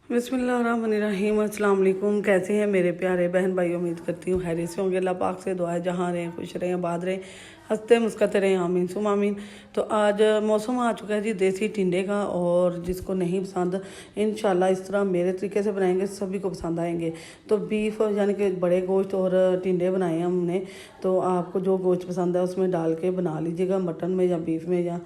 बिस्मिल्लाहिर्रहमानिर्रहीम। अस्सलाम वालेकुम। कैसे हैं मेरे प्यारे बहन भाई? उम्मीद करती हूँ खैरियत से होंगे। अल्लाह पाक से दुआ है जहाँ रहें खुश रहें आबाद रहें हंसते मुस्कुराते रहें, आमीन सुम आमीन। तो आज मौसम आ चुका है जी देसी टिंडे का, और जिसको नहीं पसंद इंशाल्लाह इस तरह मेरे तरीके से बनाएंगे सभी को पसंद आएंगे। तो बीफ यानी कि बड़े गोश्त और टिंडे बनाए हैं हमने। तो आपको जो गोश्त पसंद है उसमें डाल के बना लीजिएगा, मटन में या बीफ में या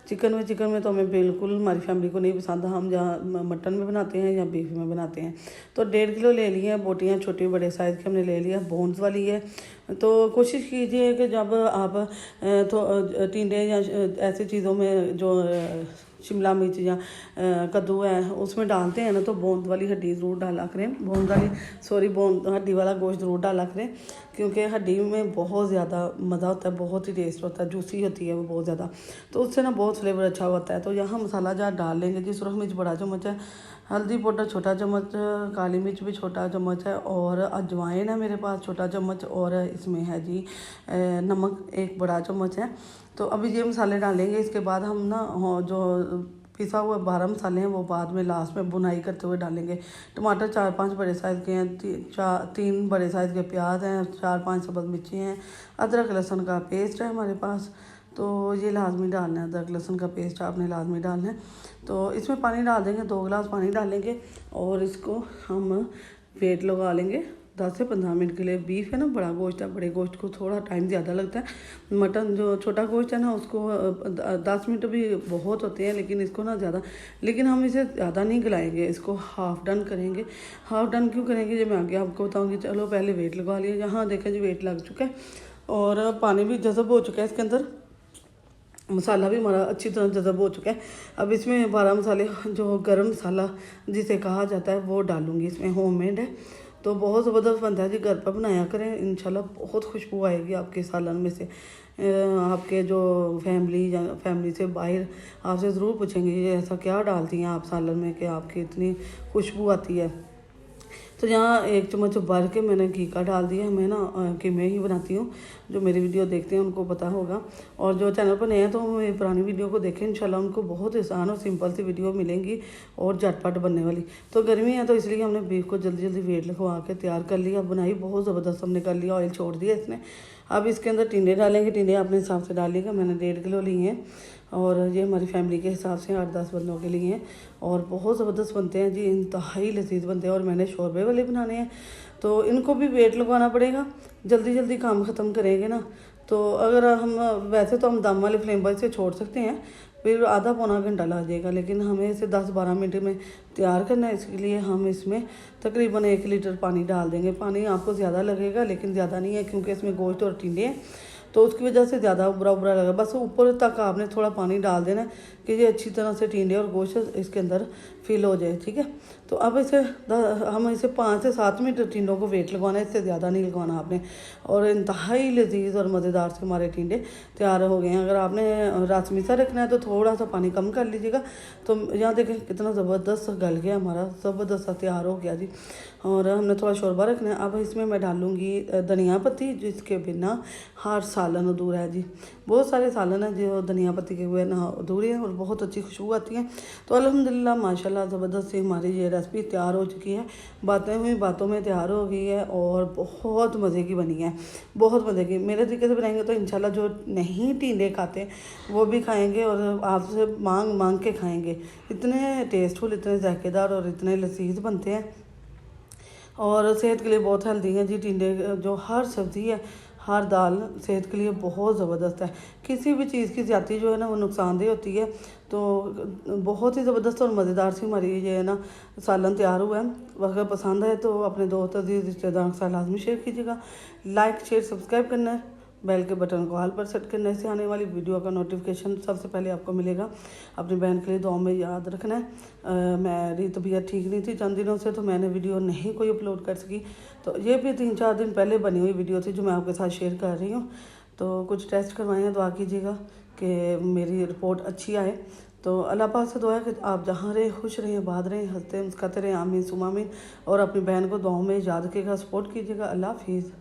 चिकन में तो हमें बिल्कुल हमारी फैमिली को नहीं पसंद। हम जहाँ मटन में बनाते हैं या बीफ में बनाते हैं। तो 1.5 किलो ले लिए हैं बोटियाँ, छोटी बड़े साइज़ की हमने ले लिया, बोन्स वाली है। तो कोशिश कीजिए कि जब आप तो टिंडे या ऐसी चीज़ों में जो शिमला मिर्च या कद्दू है उसमें डालते हैं ना, तो बोन वाली हड्डी ज़रूर डाला करें। बोन हड्डी वाला गोश्त ज़रूर डाला करें, क्योंकि हड्डी में बहुत ज़्यादा मज़ा होता है, बहुत ही टेस्ट होता है, जूसी होती है वो बहुत ज़्यादा। तो उससे ना बहुत फ्लेवर अच्छा होता है। तो यहाँ मसाला जार डाल लेंगे जी। सुरख मिर्च बड़ा चम्मच है, हल्दी पाउडर छोटा चम्मच, काली मिर्च भी छोटा चम्मच है, और अजवाइन है मेरे पास छोटा चम्मच, और इसमें है जी नमक 1 बड़ा चम्मच है। तो अभी ये मसाले डालेंगे। इसके बाद हम ना जो पिसा हुआ 12 मसाले हैं वो बाद में लास्ट में बुनाई करते हुए डालेंगे। टमाटर 4-5 बड़े साइज़ के हैं, 3 बड़े साइज़ के प्याज हैं, 4-5 सब्ज़ मिर्ची हैं, अदरक लहसुन का पेस्ट है हमारे पास। तो ये लाजमी डालना है, अदरक लहसुन का पेस्ट आपने लाजमी डालना है। तो इसमें पानी डाल देंगे, 2 गिलास पानी डालेंगे, और इसको हम वेट लगा लेंगे 10 से 15 मिनट के लिए। बीफ है ना बड़ा गोश्त है, बड़े गोश्त को थोड़ा टाइम ज़्यादा लगता है। मटन जो छोटा गोश्त है ना उसको 10 मिनट भी बहुत होते हैं, लेकिन इसको ना ज़्यादा, लेकिन हम इसे ज़्यादा नहीं गलाएंगे, इसको हाफ़ डन करेंगे। हाफ़ डन क्यों करेंगे ये मैं आगे आपको बताऊँगी। चलो पहले वेट लगा लिया। यहाँ देखें जी वेट लग चुका है, और पानी भी जज़ब हो चुका है इसके अंदर, मसाला भी हमारा अच्छी तरह जज़ब हो चुका है। अब इसमें 12 मसाले जो गरम मसाला जिसे कहा जाता है वो डालूँगी। इसमें होममेड है, तो बहुत ज़बरदस्त बनता है जी। घर पर बनाया करें, इंशाल्लाह बहुत खुशबू आएगी आपके सालन में से। आपके जो फैमिली से बाहर आपसे ज़रूर पूछेंगे ये ऐसा क्या डालती हैं आप सालन में कि आपकी इतनी खुशबू आती है। तो यहाँ 1 चम्मच भर के मैंने घी का डाल दिया। मैं ना कि मैं ही बनाती हूँ, जो मेरी वीडियो देखते हैं उनको पता होगा, और जो चैनल पर नए हैं तो मेरी पुरानी वीडियो को देखें। इंशाल्लाह उनको बहुत आसान और सिंपल सी वीडियो मिलेंगी और झटपट बनने वाली। तो गर्मी है तो इसलिए हमने बीफ को जल्दी जल्दी वेट लगवा के तैयार कर लिया। बुनाई बहुत ज़बरदस्त हमने कर लिया, ऑयल छोड़ दिया इसने। अब इसके अंदर टिंडे डालेंगे। टिंडे अपने हिसाब से डालिएगा, मैंने 1.5 किलो लिए हैं, और ये हमारी फैमिली के हिसाब से 8-10 बंदों के लिए हैं, और बहुत ज़बरदस्त बनते हैं जी, इंतहाई लजीज बनते हैं। और मैंने शोरबे वाले बनाने हैं, तो इनको भी वेट लगवाना पड़ेगा। जल्दी जल्दी काम ख़त्म करेंगे ना, तो अगर हम वैसे तो हम दम वाले फ्लेम पर इसे छोड़ सकते हैं, फिर आधा पौना घंटा लग जाएगा, लेकिन हमें इसे 10-12 मिनट में तैयार करना है। इसके लिए हम इसमें तकरीबन 1 लीटर पानी डाल देंगे। पानी आपको ज़्यादा लगेगा, लेकिन ज़्यादा नहीं है, क्योंकि इसमें गोश्त और टिंडे हैं, तो उसकी वजह से ज़्यादा उबरा उबरा लगा। बस ऊपर तक आपने थोड़ा पानी डाल देना कि ये अच्छी तरह से टिंडे और गोश्त इसके अंदर फिल हो जाए, ठीक है। तो अब हम इसे 5 से 7 मिनट टिंडों को वेट लगवाना है, इससे ज़्यादा नहीं लगवाना आपने। और इंतहाई लजीज और मज़ेदार से हमारे टिंडे तैयार हो गए हैं। अगर आपने रासमी सा रखना है तो थोड़ा सा पानी कम कर लीजिएगा। तो यहाँ देखें कितना ज़बरदस्त गल गया हमारा, ज़बरदस्त तैयार हो गया जी। और हमने थोड़ा शोरबा रखना है। अब इसमें मैं डालूँगी धनिया पत्ती, जिसके बिना हर सालन अधूरा है जी। बहुत सारे सालन हैं जो धनिया पत्ती के हुए ना अधूरे हैं, और बहुत अच्छी खुशबू आती है। तो अल्हम्दुलिल्लाह माशाल्लाह ज़बरदस्त सी हमारी ये रेसिपी तैयार हो चुकी है। बातें हुई बातों में तैयार हो गई है, और बहुत मज़े की बनी है, बहुत मज़े की। मेरे तरीके से बनाएंगे तो इंशाल्लाह जो नहीं टिंडे खाते वो भी खाएंगे, और आपसे मांग के खाएंगे। इतने टेस्टफुल, इतने जायकेदार और इतने लजीज बनते हैं, और सेहत के लिए बहुत हेल्दी है जी। टिंडे जो हर सब्ज़ी है, हर दाल सेहत के लिए बहुत ज़बरदस्त है। किसी भी चीज़ की ज़्यादती जो है ना वो नुकसानदेह होती है। तो बहुत ही ज़बरदस्त और मज़ेदार सी हमारी ये है ना सालन तैयार हुआ है। अगर पसंद है तो अपने दोस्त अजीज़ रिश्तेदारों के साथ लाजमी शेयर कीजिएगा। लाइक शेयर सब्सक्राइब करना है, बेल के बटन को ऑल पर सेट करने से आने वाली वीडियो का नोटिफिकेशन सबसे पहले आपको मिलेगा। अपनी बहन के लिए दुआ में याद रखना है। मेरी तबीयत ठीक नहीं थी चंद दिनों से, तो मैंने वीडियो नहीं कोई अपलोड कर सकी। तो ये भी 3-4 दिन पहले बनी हुई वीडियो थी जो मैं आपके साथ शेयर कर रही हूँ। तो कुछ टेस्ट करवाए हैं, दुआ कीजिएगा कि मेरी रिपोर्ट अच्छी आए। तो अल्लाह पाक से दुआ है कि आप जहाँ रहे खुश रहें, आबाद रहें, हंसते मुस्कुराते रहें, आमीन सुम आमीन। और अपनी बहन को दुआओं में याद रखिएगा, सपोर्ट कीजिएगा। अल्लाह हाफिज़।